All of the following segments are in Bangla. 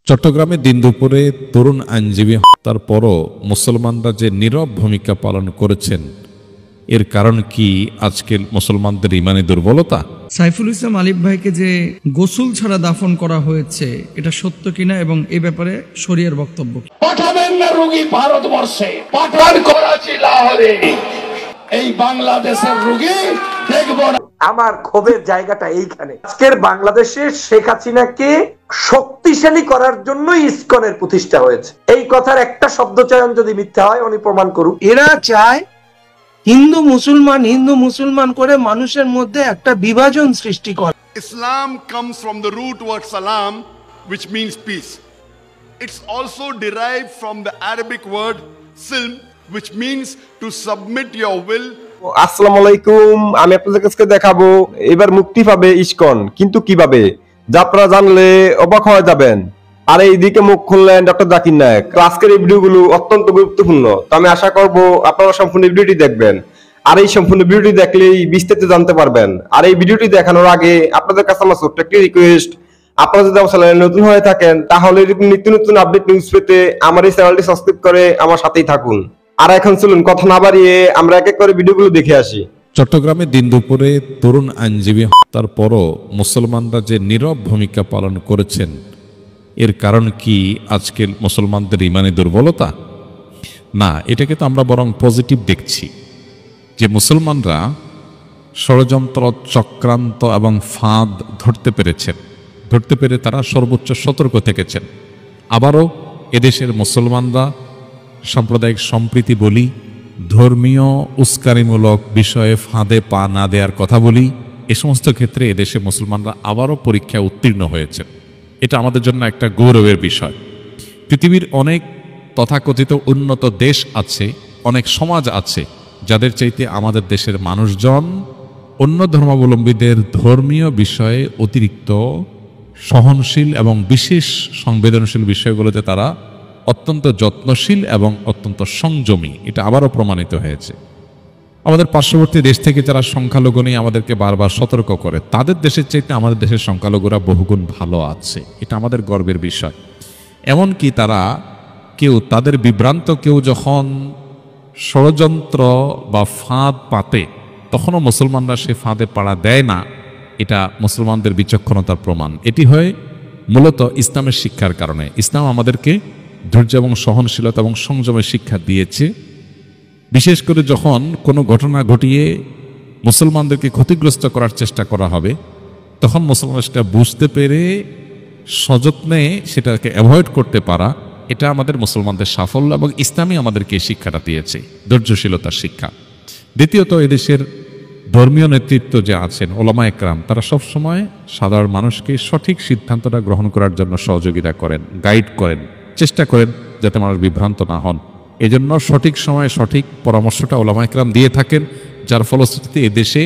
চট্টগ্রামে দিন দুপুরে তরুণ আইনজীবী হত্যার পরও মুসলমানরা যে নীরব ভূমিকা পালন করেছেন, এর কারণ কি আজকের মুসলমানদের ইমানি দুর্বলতা? সাইফুল ইসলাম আলিফ ভাইকে যে গোসল ছাড়া দাফন করা হয়েছে, এটা সত্য কিনা এবং এই ব্যাপারে শরিয়ার বক্তব্য কি? পাঠাবেন না রোগী ভারতবর্ষে, পাঠান করাচি, লাহোরে। এই বাংলাদেশের রোগী দেখব না। আমার ক্ষোভের জায়গাটা এইখানে। আজকের বাংলাদেশে শেখ হাসিনাকে শক্তিশালী করার জন্য ইসকনের প্রতিষ্ঠা হয়েছে। এই কথার একটা শব্দ চয়ন যদি মিথ্যা হয় উনি প্রমাণ করুক। এরা চায় হিন্দু মুসলমান করে মানুষের মধ্যে একটা বিভাজন সৃষ্টি করে। Islam comes from the root word salam, which means peace. It's also derived from the Arabic word silm, which means to submit your will. আসসালামু আলাইকুম, আমি আপনাদের কাছে দেখাবো এবার মুক্তি পাবে ইসকন, কিন্তু কিভাবে যা আপনারা জানলে অবাক হয়ে যাবেন। আর এইদিকে মুখ খুললেন ডক্টর জাকির নায়েক। আজকের এই ভিডিওগুলো অত্যন্ত গুরুত্বপূর্ণ, তো আমি আশা করব আপনারা সম্পূর্ণ ভিডিওটি দেখবেন। আর এই সম্পূর্ণ ভিডিওটি দেখলেই বিস্তারিত জানতে পারবেন। আর এই ভিডিওটি দেখানোর আগে আপনাদের কাছে আমার ছোট্ট একটি রিকোয়েস্ট, আপনারা যদি আমার চ্যানেলে নতুন হয়ে থাকেন তাহলে নিত্য নতুন আপডেট নিউজ পেতে আমার এই চ্যানেলটি সাবস্ক্রাইব করে আমার সাথেই থাকুন। আর এখন চলুন কথা না বাড়িয়ে আমরা এক এক করে ভিডিওগুলো দেখে আসি। চট্টগ্রামে দিন দুপুরে তরুণ আইনজীবী হত্যার পরও মুসলমানরা যে নীরব ভূমিকা পালন করেছেন, এর কারণ কি আজকের মুসলমানদের ইমানি দুর্বলতা? না, এটাকে তো আমরা বরং পজিটিভ দেখছি যে মুসলমানরা ষড়যন্ত্র, চক্রান্ত এবং ফাঁদ ধরতে পেরে তারা সর্বোচ্চ সতর্ক থেকেছেন। আবারও এদেশের মুসলমানরা সাম্প্রদায়িক সম্প্রীতি বলি, ধর্মীয় উস্কানিমূলক বিষয়ে ফাঁদে পা না দেওয়ার কথা বলি, এ সমস্ত ক্ষেত্রে এদেশে মুসলমানরা আবারও পরীক্ষায় উত্তীর্ণ হয়েছেন। এটা আমাদের জন্য একটা গৌরবের বিষয়। পৃথিবীর অনেক তথাকথিত উন্নত দেশ আছে, অনেক সমাজ আছে যাদের চাইতে আমাদের দেশের মানুষজন অন্য ধর্মাবলম্বীদের ধর্মীয় বিষয়ে অতিরিক্ত সহনশীল এবং বিশেষ সংবেদনশীল বিষয়গুলোতে তারা অত্যন্ত যত্নশীল এবং অত্যন্ত সংযমী। এটা আবারও প্রমাণিত হয়েছে। আমাদের পার্শ্ববর্তী দেশ থেকে যারা সংখ্যালঘু নিয়ে আমাদেরকে বারবার সতর্ক করে, তাদের দেশের চাইতে আমাদের দেশের সংখ্যালঘুরা বহুগুণ ভালো আছে। এটা আমাদের গর্বের বিষয়। এমনকি তাদের বিভ্রান্ত কেউ যখন ষড়যন্ত্র বা ফাঁদ পাতে, তখনও মুসলমানরা সে ফাঁদে পাড়া দেয় না। এটা মুসলমানদের বিচক্ষণতার প্রমাণ। এটি হয় মূলত ইসলামের শিক্ষার কারণে। ইসলাম আমাদেরকে ধৈর্য এবং সহনশীলতা এবং সংযমের শিক্ষা দিয়েছে। বিশেষ করে যখন কোনো ঘটনা ঘটিয়ে মুসলমানদেরকে ক্ষতিগ্রস্ত করার চেষ্টা করা হবে, তখন মুসলমানরা সেটা বুঝতে পেরে সযত্নে সেটাকে অ্যাভয়েড করতে পারা, এটা আমাদের মুসলমানদের সাফল্য এবং ইসলামই আমাদেরকে এই শিক্ষাটা দিয়েছে, ধৈর্যশীলতার শিক্ষা। দ্বিতীয়ত, এদেশের ধর্মীয় নেতৃত্ব যে আছেন, ওলামা একরাম, তারা সবসময় সাধারণ মানুষকে সঠিক সিদ্ধান্তটা গ্রহণ করার জন্য সহযোগিতা করেন, গাইড করেন, চেষ্টা করেন যাতে মানুষ বিভ্রান্ত না হন। এজন্য সঠিক সময়ে সঠিক পরামর্শটা ওলামা একরাম দিয়ে থাকেন, যার ফলশ্রুতিতে এদেশে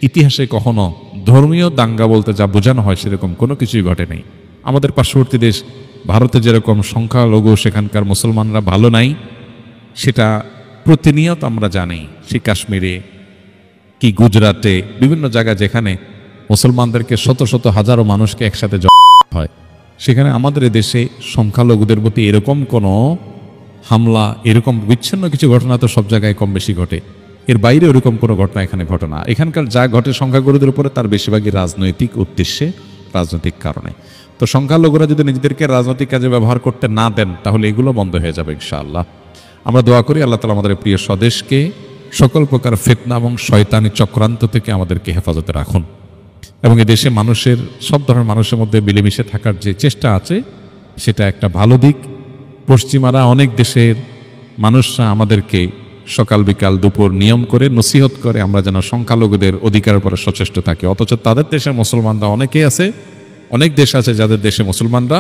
ইতিহাসে কখনো ধর্মীয় দাঙ্গা বলতে যা বোঝানো হয় সেরকম কোনো কিছুই ঘটে নেই। আমাদের পার্শ্ববর্তী দেশ ভারতে যেরকম সংখ্যালঘু সেখানকার মুসলমানরা ভালো নাই, সেটা প্রতিনিয়ত আমরা জানি। সে কাশ্মীরে কি গুজরাটে, বিভিন্ন জায়গায় যেখানে মুসলমানদেরকে শত শত হাজারো মানুষকে একসাথে হয়, সেখানে আমাদের দেশে সংখ্যালঘুদের প্রতি এরকম কোনো হামলা, এরকম বিচ্ছিন্ন কিছু ঘটনা তো সব জায়গায় কম বেশি ঘটে। এর বাইরে ওরকম কোনো ঘটনা এখানে ঘটে না। এখানকার যা ঘটে সংখ্যাগুরুদের উপরে, তার বেশিরভাগই রাজনৈতিক উদ্দেশ্যে, রাজনৈতিক কারণে। তো সংখ্যালঘুরা যদি নিজেদেরকে রাজনৈতিক কাজে ব্যবহার করতে না দেন, তাহলে এগুলো বন্ধ হয়ে যাবে ইনশাআল্লাহ। আমরা দোয়া করি আল্লাহ তাআলা আমাদের প্রিয় স্বদেশকে সকল প্রকার ফিতনা এবং শয়তানি চক্রান্ত থেকে আমাদেরকে হেফাজতে রাখুন, এবং এদেশে মানুষের, সব ধরনের মানুষের মধ্যে মিলেমিশে থাকার যে চেষ্টা আছে সেটা একটা ভালো দিক। পশ্চিমারা, অনেক দেশের মানুষরা আমাদেরকে সকাল বিকাল দুপুর নিয়ম করে নসিহত করে আমরা যেন সংখ্যালঘুদের অধিকারের উপরে সচেষ্ট থাকি, অথচ তাদের দেশের মুসলমানরা অনেকেই আছে, অনেক দেশ আছে যাদের দেশে মুসলমানরা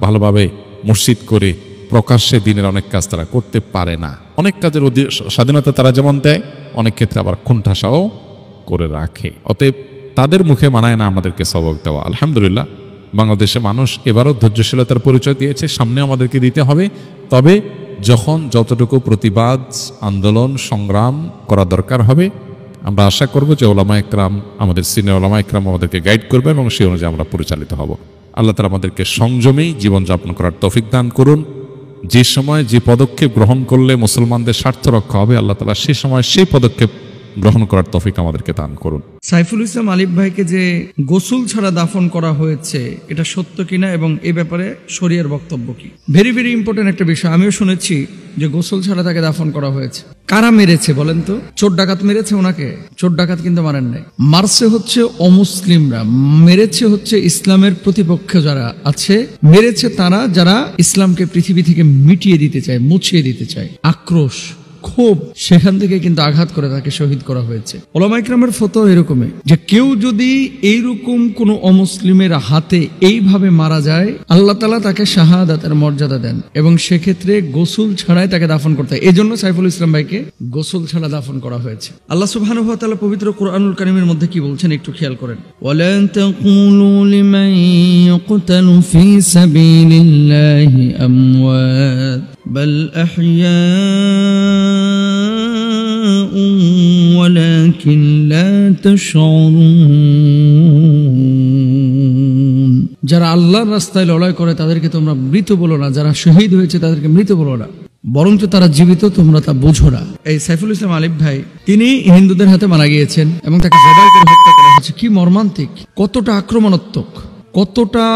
ভালোভাবে মসজিদ করে প্রকাশ্যে দিনের অনেক কাজ তারা করতে পারে না। অনেক কাজের স্বাধীনতা তারা যেমন দেয়, অনেক ক্ষেত্রে আবার কুণ্ঠাসাও করে রাখে। অতএব তাদের মুখে মানায় না আমাদেরকে সবক দেওয়া। আলহামদুলিল্লাহ, বাংলাদেশে মানুষ এবারও ধৈর্যশীলতার পরিচয় দিয়েছে, সামনে আমাদেরকে দিতে হবে। তবে যখন যতটুকু প্রতিবাদ, আন্দোলন, সংগ্রাম করা দরকার হবে, আমরা আশা করব যে ওলামা একরাম, আমাদের সিনিয়র ওলামা একরাম আমাদেরকে গাইড করবেন এবং সেই অনুযায়ী আমরা পরিচালিত হব। আল্লাহ তাআলা আমাদেরকে সংযমেই জীবনযাপন করার তৌফিক দান করুন। যে সময় যে পদক্ষেপ গ্রহণ করলে মুসলমানদের স্বার্থ রক্ষা হবে, আল্লাহ তাআলা সে সময় সেই পদক্ষেপ গ্রহণ করার তৌফিক আমাদেরকে দান করুন। সাইফুল ইসলাম আলিফ ভাইকে যে গোসল ছাড়া দাফন করা হয়েছে এটা সত্য কিনা এবং এই ব্যাপারে শরিয়ার বক্তব্য কি? ভেরি ভেরি ইম্পর্টেন্ট একটা বিষয়। আমিও শুনেছি যে গোসল ছাড়া তাকে দাফন করা হয়েছে। কারা মেরেছে বলেন তো? চোর ডাকাত মেরেছে ওনাকে? চোর ডাকাত কিন্তু মারেন নাই। মারছে হচ্ছে অমুসলিমরা, মেরেছে হচ্ছে ইসলামের প্রতিপক্ষ যারা আছে, মেরেছে তারা যারা ইসলামকে পৃথিবী থেকে মিটিয়ে দিতে চায়, মুছিয়ে দিতে চায়। আক্রোশ, ক্ষোভ, সেখান থেকে কিন্তু আঘাত করে তাকে শহীদ করা হয়েছে। ওলামা ইকরামের ফতোয়া এরকমই যে কেউ যদি এইরকম কোন অমুসলিমের হাতে এইভাবে মারা যায়, আল্লাহ তাআলা তাকে শাহাদাতের মর্যাদা দেন এবং সেক্ষেত্রে গোসল ছাড়াই তাকে দাফন করতে হয়। এই জন্য সাইফুল ইসলাম ভাইকে গোসল ছাড়া দাফন করা হয়েছে। আল্লাহ সুবহানাহু ওয়া তাআলা পবিত্র কুরআনুল কারীমের মধ্যে কি বলছেন একটু খেয়াল করেন। ওয়ালা তাকুলু লিমান ইয়াকতালু ফি সাবিলিল্লাহি আমওয়াত বাল আহইয়া ولكن لا تشعرون। যারা আল্লাহর রাস্তায় লড়াই করে তাদেরকে তোমরা মৃত বলো না, যারা শহীদ হয়েছে তাদেরকে মৃত বলো না, বরঞ্চ তারা জীবিত, তোমরা তা বুঝো না। এই সাইফুল ইসলাম আলিফ ভাই তিনি হিন্দুদের হাতে মারা গিয়েছেন এবং তাকে জবাই করে হত্যা করা হয়েছে। কি মর্মান্তিক, কতটা আক্রমণাত্মক, কতটা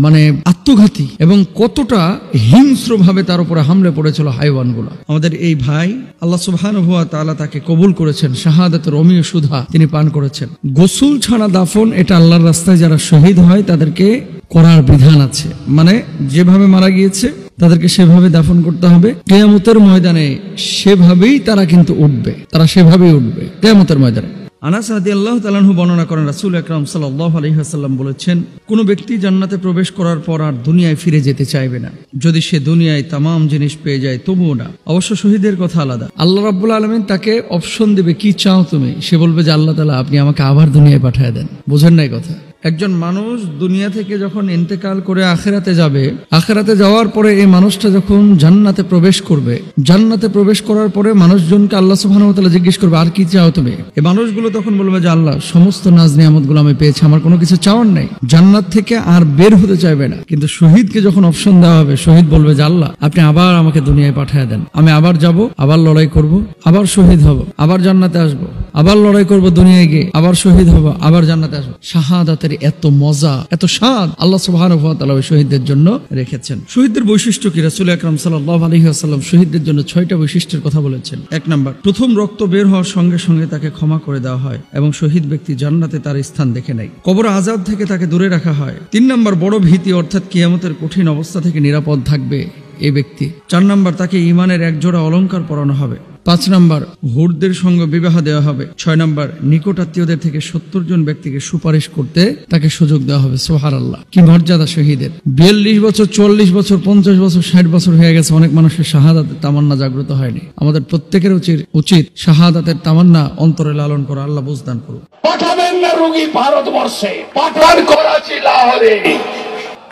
মানে আত্মঘাতী এবং কতটা হিংস্র ভাবে তার উপরে হামলে পড়েছিল হাইওয়ানগুলো। আমাদের এই ভাই আল্লাহ সুবহানাহু ওয়া তাআলা তাকে কবুল করেছেন, শাহাদাতের অমীয় সুধা তিনি পান করেছেন। গোসল ছাড়া দাফন এটা আল্লাহর রাস্তায় যারা শহীদ হয় তাদেরকে করার বিধান আছে, মানে যেভাবে মারা গিয়েছে তাদেরকে সেভাবে দাফন করতে হবে। কিয়ামতের ময়দানে সেভাবেই তারা কিন্তু উঠবে, তারা সেভাবেই উঠবে কিয়ামতের ময়দানে। আনাস রাদিয়াল্লাহু তাআলা আনহু বর্ণনা করেন রাসূল আকরাম সাল্লাল্লাহু আলাইহি ওয়াসাল্লাম বলেছেন, কোন ব্যক্তি জান্নাতে প্রবেশ করার পর আর দুনিয়ায় ফিরে যেতে চাইবে না, যদি সে দুনিয়ায় তামাম জিনিস পেয়ে যায় তবুও না। অবশ্য শহীদের কথা আলাদা। আল্লাহ রাব্বুল আলামিন তাকে অপশন দেবে, কি চাও তুমি? সে বলবে যে আল্লাহ তাআলা আপনি আমাকে আবার দুনিয়ায় পাঠিয়ে দেন। বুঝেন নাই কথা? একজন মানুষ দুনিয়া থেকে যখন ইন্তেকাল করে আখিরাতে যাবে, আখিরাতে যাওয়ার পরে এই মানুষটা যখন জান্নাতে প্রবেশ করবে, জান্নাতে প্রবেশ করার পরে মানুষজনকে আল্লাহ সুবহানাহু ওয়া তাআলা জিজ্ঞেস করবে আর কি চাও তুমি? এই মানুষগুলো তখন বলবে যে আল্লাহ সমস্ত নাজ নিয়ামতগুলো আমি পেয়েছি, আমার কোনো কিছু চাওয়ার নাই। জান্নাত থেকে আর বের হতে চাইবে না। কিন্তু শহীদকে যখন অপশন দেওয়া হবে, শহীদ বলবে যে আল্লাহ আপনি আবার আমাকে দুনিয়ায় পাঠিয়ে দেন, আমি আবার যাব, আবার লড়াই করব, আবার শহীদ হব, আবার জান্নাতে আসব, আবার লড়াই করব দুনিয়ায় গিয়ে, আবার শহীদ হব, আবার জান্নাতে আসব। শাহাদাতের এত মজা, এত স্বাদ আল্লাহ সুবহানাহু ওয়া তাআলা শহীদদের জন্য রেখেছেন। শহীদদের বৈশিষ্ট্য কি? রাসূল আকরাম সাল্লাল্লাহু আলাইহি ওয়াসাল্লাম শহীদদের জন্য 6টা বৈশিষ্ট্যের কথা বলেছেন। 1 নাম্বার, প্রথম রক্ত বের হওয়ার সঙ্গে সঙ্গে তাকে ক্ষমা করে দেওয়া হয় এবং শহীদ ব্যক্তি জান্নাতে তার স্থান দেখে নেয়। কবর আযাব থেকে তাকে দূরে রাখা হয়। 3 নাম্বার, বড় ভীতি অর্থাৎ কিয়ামতের কঠিন অবস্থা থেকে নিরাপদ থাকবে এই ব্যক্তি। 4 নাম্বার, তাকে ঈমানের এক জোড়া অলংকার পরানো হবে। 5 নাম্বার, হুরদের সঙ্গে বিবাহ দেওয়া হবে। 6 নাম্বার, নিকট আত্মীয়দের থেকে 70 জন ব্যক্তিকে সুপারিশ করতে তাকে সুযোগ দেওয়া হবে। সুবহানাল্লাহ, কি মর্যাদা শহীদের! 42 বছর, 44 বছর, 50 বছর, 60 বছর হয়ে গেছে, অনেক মানুষের শাহাদাতের তামান্না জাগ্রত হয়নি। আমাদের প্রত্যেকের উচিত শাহাদাতের তামান্না অন্তরে লালন করা। আল্লাহ বুঝদান করুন। পাঠাবেন না রোগী ভারতবর্ষে, পাঠান করাচি লাহোরে।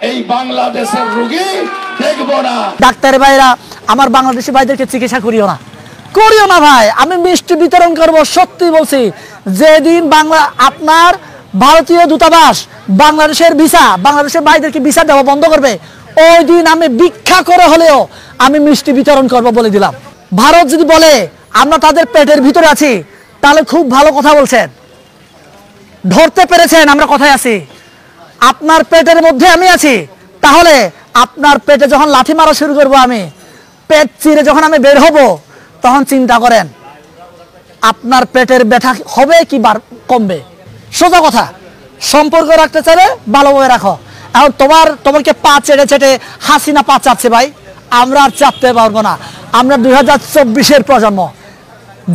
এই বাংলাদেশের রোগী দেখবো না। ডাক্তার ভাইরা আমার বাংলাদেশি ভাইদেরকে চিকিৎসা করিও না ভাই। আমি মিষ্টি বিতরণ করব, সত্যি বলছি। যেদিন আপনার ভারতীয় দূতাবাস বাংলাদেশের বাংলাদেশের ভাইদেরকে ভিসা দেওয়া বন্ধ করবে, ওই দিন আমি ভিক্ষা করে হলেও আমি মিষ্টি বিতরণ করব বলে দিলাম। ভারত যদি বলে আমরা তাদের পেটের ভিতরে আছি, তাহলে খুব ভালো কথা বলছেন, ধরতে পেরেছেন আমরা কোথায় আছি। আপনার পেটের মধ্যে আমি আছি, তাহলে আপনার পেটে যখন লাথি মারা শুরু করবো, আমি পেট চিরে যখন আমি বের হব, তখন চিন্তা করেন আপনার পেটের ব্যথা হবে কি কমবে। সোজা কথা, সম্পর্ক রাখতে চাইলে ভালোভাবে রাখো। এখন তোমাকে পা চেটে চেটে হাসিনা পা চাচ্ছে ভাই, আমরা আর চাপতে পারবো না। আমরা 2024-এর প্রজন্ম,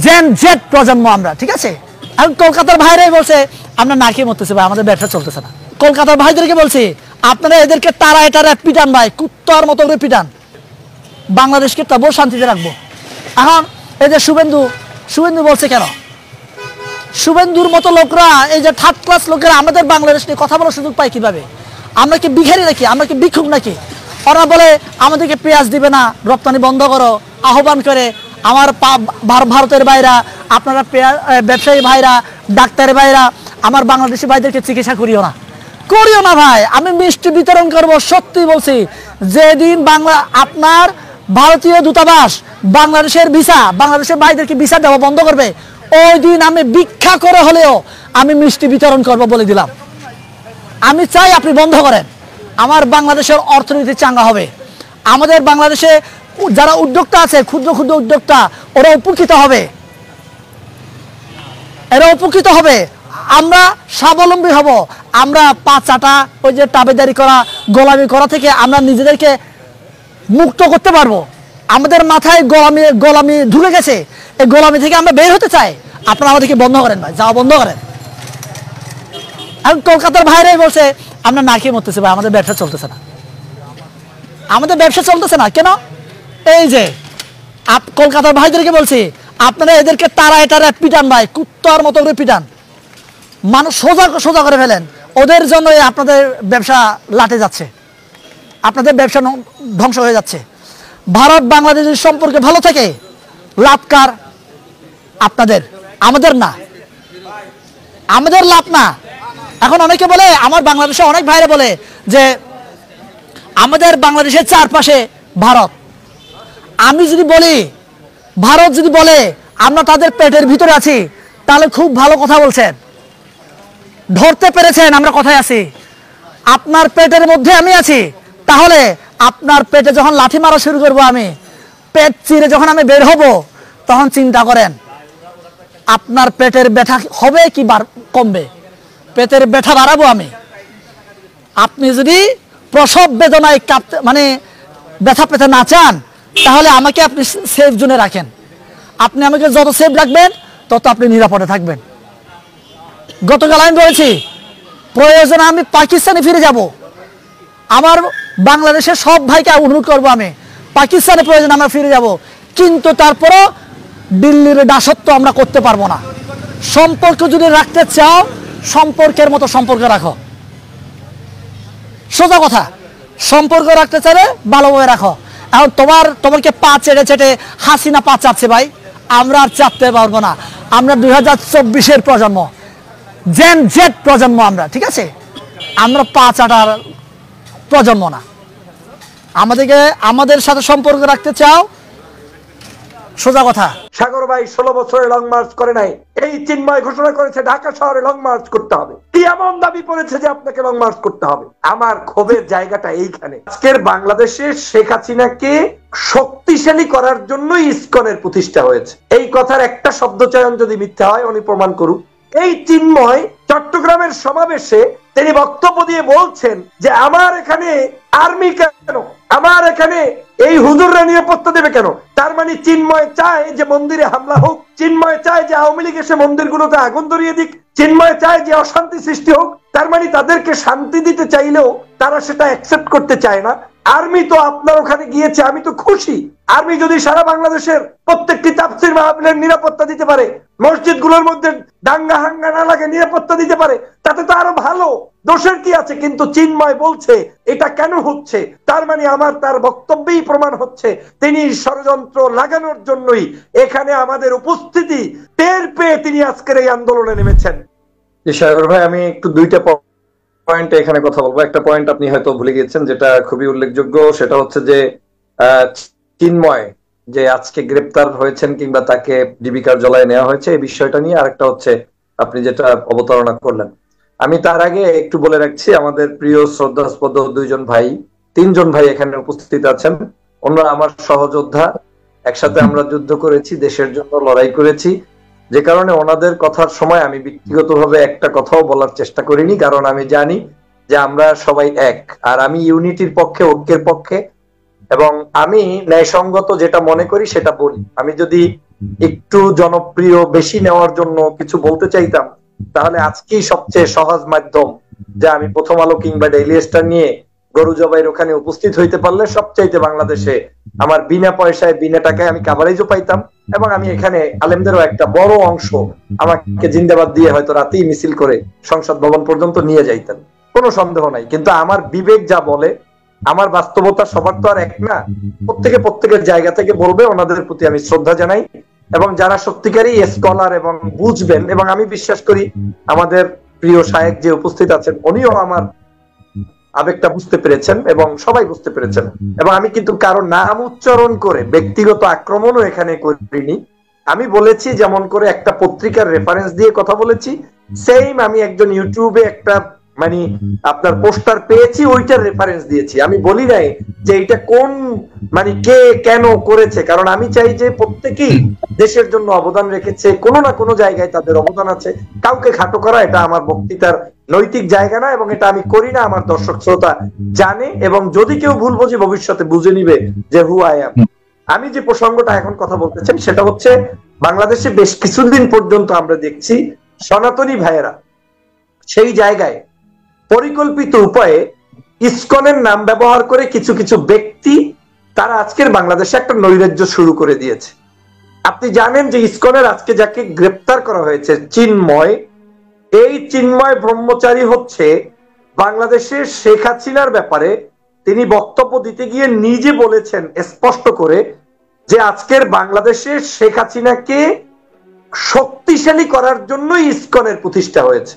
জেন জেড প্রজন্ম আমরা, ঠিক আছে? এখন কলকাতার ভাইরাই বলছে আমরা নাকি মরতেছে ভাই, আমাদের ব্যবসা চলতেছে না। কলকাতার ভাইদেরকে বলছি আপনারা এদেরকে তারা এটা পিটান ভাই, কুত্তার মতো করে পিটান, বাংলাদেশকে তবু শান্তিতে রাখবো। এখন এই যে শুভেন্দু বলছে কেন? শুভেন্দুর মতো লোকরা, এই যে থার্ড ক্লাস লোকেরা আমাদের বাংলাদেশ নিয়ে কথা বলার সুযোগ পায় কিভাবে? আমরা কি ভিখারি নাকি? আমরা কি ভিক্ষুক নাকি? ওরা বলে আমাদেরকে পেঁয়াজ দিবে না, রপ্তানি বন্ধ করো, আহ্বান করে। আমার ভারতের ভাইরা, আপনারা ব্যবসায়ী ভাইরা, ডাক্তারের ভাইরা, আমার বাংলাদেশি ভাইদেরকে চিকিৎসা করিও না। করিও না ভাই, আমি মিষ্টি বিতরণ করব, সত্যি বলছি। যেদিন বাংলা আপনার ভারতীয় দূতাবাস বাংলাদেশের ভিসা, বাংলাদেশের ভাইদেরকে ভিসা দেওয়া বন্ধ করবে, ওই দিন আমি ভিক্ষা করে হলেও আমি মিষ্টি বিতরণ করব বলে দিলাম। আমি চাই আপনি বন্ধ করেন, আমার বাংলাদেশের অর্থনীতি চাঙ্গা হবে। আমাদের বাংলাদেশে যারা উদ্যোক্তা আছে, ক্ষুদ্র ক্ষুদ্র উদ্যোক্তা, ওরা উপকৃত হবে, এরা উপকৃত হবে। আমরা স্বাবলম্বী হব। আমরা পাঁচ আটা ওই যে তাবেদারি করা, গোলামি করা থেকে আমরা নিজেদেরকে মুক্ত করতে পারবো। আমাদের মাথায় গোলামি ঢুকে গেছে, এই গোলামি থেকে আমরা বের হতে চাই। আপনারা আমাদেরকে বন্ধ করেন ভাই, যাওয়া বন্ধ করেন। এখন কলকাতার ভাইরাই বলছে আমরা না খেয়ে মরতেছি ভাই, আমাদের ব্যবসা চলতেছে না, আমাদের ব্যবসা চলতেছে না কেন? এই যে কলকাতার ভাইদেরকে বলছি, আপনারা এদেরকে তারায় তারায় পিটান ভাই, কুত্তার মতো করে পিটান, মানুষ সোজা সোজা করে ফেলেন। ওদের জন্য আপনাদের ব্যবসা লাটে যাচ্ছে, আপনাদের ব্যবসা ধ্বংস হয়ে যাচ্ছে। ভারত বাংলাদেশের সম্পর্কে ভালো থাকে, লাভকার আপনাদের, আমাদের না, আমাদের লাভ না। এখন অনেকে বলে, আমার বাংলাদেশে অনেক ভাইরা বলে যে আমাদের বাংলাদেশের চারপাশে ভারত। আমি যদি বলি, ভারত যদি বলে আমরা তাদের পেটের ভিতরে আছি, তাহলে খুব ভালো কথা বলছেন, ধরতে পেরেছেন আমরা কোথায় আছি। আপনার পেটের মধ্যে আমি আছি, তাহলে আপনার পেটে যখন লাঠি মারা শুরু করবো, আমি পেট চিরে যখন আমি বের হব, তখন চিন্তা করেন আপনার পেটের ব্যথা হবে কি কমবে? পেটের ব্যথা বাড়াবো আমি। আপনি যদি প্রসব বেদনায় কাঁপতে মানে ব্যথা পেতে না চান, তাহলে আমাকে আপনি সেফ জোনে রাখেন। আপনি আমাকে যত সেফ রাখবেন, তত আপনি নিরাপদে থাকবেন। গতকাল আমি বলেছি, প্রয়োজনে আমি পাকিস্তানে ফিরে যাব। আমার বাংলাদেশের সব ভাইকে অনুরোধ করবো, আমি পাকিস্তানে প্রয়োজনে আমরা ফিরে যাব, কিন্তু তারপরও দিল্লির দাসত্ব আমরা করতে পারবো না। সম্পর্ক যদি রাখতে চাও, সম্পর্কের মতো সম্পর্ক রাখো, সোজা কথা। সম্পর্ক রাখতে চাইলে ভালোভাবে রাখো। এখন তোমাকে পা চেটে চেটে হাসিনা পা চাচ্ছে ভাই, আমরা আর চাপতে পারবো না। আমরা 2024-এর প্রজন্ম, জেন জেড প্রজন্ম আমরা, ঠিক আছে? আমরা পা চাটার প্রজন্ম না। আমাদের সাথে সম্পর্ক রাখতে চাও, সোজা কথা। সাগর ভাই 16 বছরে লং মার্চ করে নাই, এই চিন্ময় ঘোষণা করেছে ঢাকা শহরে লং মার্চ করতে হবে। কি এমন দাবি পড়েছে যে আপনাকে লং মার্চ করতে হবে? আমার ক্ষোভের জায়গাটা এইখানে। আজকের বাংলাদেশে শেখ হাসিনাকে শক্তিশালী করার জন্য ইসকনের প্রতিষ্ঠা হয়েছে। এই কথার একটা শব্দ চয়ন যদি মিথ্যা হয়, উনি প্রমাণ করুক। এই চিন্ময় চট্টগ্রামের সমাবেশে তিনি বক্তব্য দিয়ে বলছেন যে আমার এখানে আর্মি কেন, আমার এখানে এই হুজুররা নিরাপত্তা দেবে কেন? তার মানে চিন্ময় চায় যে মন্দিরে হামলা হোক, চিন্ময় চায় যে আওয়ামী লীগ এসে মন্দিরগুলোতে আগুন ধরিয়ে দিক, চিন্ময় চায় যে অশান্তি সৃষ্টি হোক। তার মানে তাদেরকে শান্তি দিতে চাইলেও তারা সেটা অ্যাকসেপ্ট করতে চায় না। আর্মি তো আপনার ওখানে গিয়েছে, আমি তো খুশি। আর্মি যদি সারা বাংলাদেশের প্রত্যেকটি তাফসীর মাহফিলের নিরাপত্তা দিতে পারে, মসজিদগুলোর মধ্যে দাঙ্গা হাঙ্গা না লাগে নিরাপত্তা দিতে পারে, তাতে তো আরো ভালো। দোষের কি আছে? কিন্তু চিন্ময় বলছে এটা কেন হচ্ছে, তার মানে তার বক্তব্যেই প্রমাণ হচ্ছে তিনি ষড়যন্ত্র লাগানোর জন্যই এখানে আমাদের উপস্থিতি টের পেয়ে তিনি আজকের এই আন্দোলনে নেমেছেন। সাগর ভাই, আমি একটু দুইটা পয়েন্টে এখানে কথা বলবো। একটা পয়েন্ট আপনি হয়তো ভুলে গিয়েছেন, যেটা খুবই উল্লেখযোগ্য। সেটা হচ্ছে যে চিন্ময় যে আজকে গ্রেপ্তার হয়েছেন কিংবা তাকে ডিবি কার্যালয়ে নেওয়া হয়েছে, এই বিষয়টা নিয়ে। আরেকটা হচ্ছে আপনি যেটা অবতারণা করলেন। আমি তার আগে একটু বলে রাখছি, আমাদের প্রিয় শ্রদ্ধাস্পদ তিনজন ভাই এখানে উপস্থিত আছেন। ওনারা আমার সহযোদ্ধা, একসাথে আমরা যুদ্ধ করেছি, দেশের জন্য লড়াই করেছি। যে কারণে ওনাদের কথার সময় আমি ব্যক্তিগতভাবে একটা কথাও বলার চেষ্টা করিনি, কারণ আমি জানি যে আমরা সবাই এক। আর আমি ইউনিটির পক্ষে, ঐক্যের পক্ষে, এবং আমি ন্যায়সঙ্গত যেটা মনে করি সেটা বলি। আমি যদি একটু জনপ্রিয় বেশি নেওয়ার জন্য কিছু বলতে চাইতাম, তাহলে আজকেই সবচেয়ে সহজ মাধ্যম যে আমি প্রথম আলো কিংবা ডেইলি স্টার নিয়ে গরু জবাইয়ের ওখানে উপস্থিত হইতে পারলে সবচাইতে বাংলাদেশে আমার বিনা পয়সায় বিনা টাকায় আমি কাভারেজও পাইতাম, এবং আমি এখানে আলেমদেরও একটা বড় অংশ আমাকে জিন্দাবাদ দিয়ে হয়তো রাতেই মিছিল করে সংসদ ভবন পর্যন্ত নিয়ে যাইতেন, কোনো সন্দেহ নাই। কিন্তু আমার বিবেক যা বলে, আমার বাস্তবতা সবার তো আর এক না, প্রত্যেকের জায়গা থেকে বলবে। ওনাদের প্রতি আমি শ্রদ্ধা জানাই, এবং যারা সত্যিকারই স্কলার এবং বুঝবেন, এবং আমি বিশ্বাস করি আমাদের প্রিয় শায়েখ যে উপস্থিত আছেন উনিও আমার আবেগটা বুঝতে পেরেছেন এবং সবাই বুঝতে পেরেছেন। এবং আমি কিন্তু কারো নাম উচ্চারণ করে ব্যক্তিগত আক্রমণও এখানে করিনি। আমি বলেছি যেমন করে একটা পত্রিকার রেফারেন্স দিয়ে কথা বলেছি, সেম আমি একজন ইউটিউবে একটা মানে আপনার পোস্টার পেয়েছি, ওইটার রেফারেন্স দিয়েছি। আমি বলি নাই যে এটা কোন মানে কে কেন করেছে, কারণ আমি চাই যে প্রত্যেকেই দেশের জন্য অবদান রেখেছে, কোনো না কোনো জায়গায় তাদের অবদান আছে। কাউকে খাটো করা এটা আমার বক্তৃতার নৈতিক জায়গা না, এবং এটা আমি করি না। আমার দর্শক শ্রোতা জানে, এবং যদি কেউ ভুল বোঝে ভবিষ্যতে বুঝে নিবে যে হু আই অ্যাম। আমি যে প্রসঙ্গটা এখন কথা বলতেছেন সেটা হচ্ছে, বাংলাদেশে বেশ কিছুদিন পর্যন্ত আমরা দেখছি সনাতনী ভাইয়েরা সেই জায়গায় পরিকল্পিত উপায়ে ইসকনের নাম ব্যবহার করে কিছু কিছু ব্যক্তি তারা আজকের বাংলাদেশে একটা নৈরাজ্য শুরু করে দিয়েছে। আপনি জানেন যে ইসকনের আজকে যাকে গ্রেপ্তার করা হয়েছে চিন্ময়, এই চিন্ময় ব্রহ্মচারী হচ্ছে বাংলাদেশের শেখ হাসিনার ব্যাপারে তিনি বক্তব্য দিতে গিয়ে নিজে বলেছেন স্পষ্ট করে যে আজকের বাংলাদেশে শেখ হাসিনাকে শক্তিশালী করার জন্য ইসকনের প্রতিষ্ঠা হয়েছে।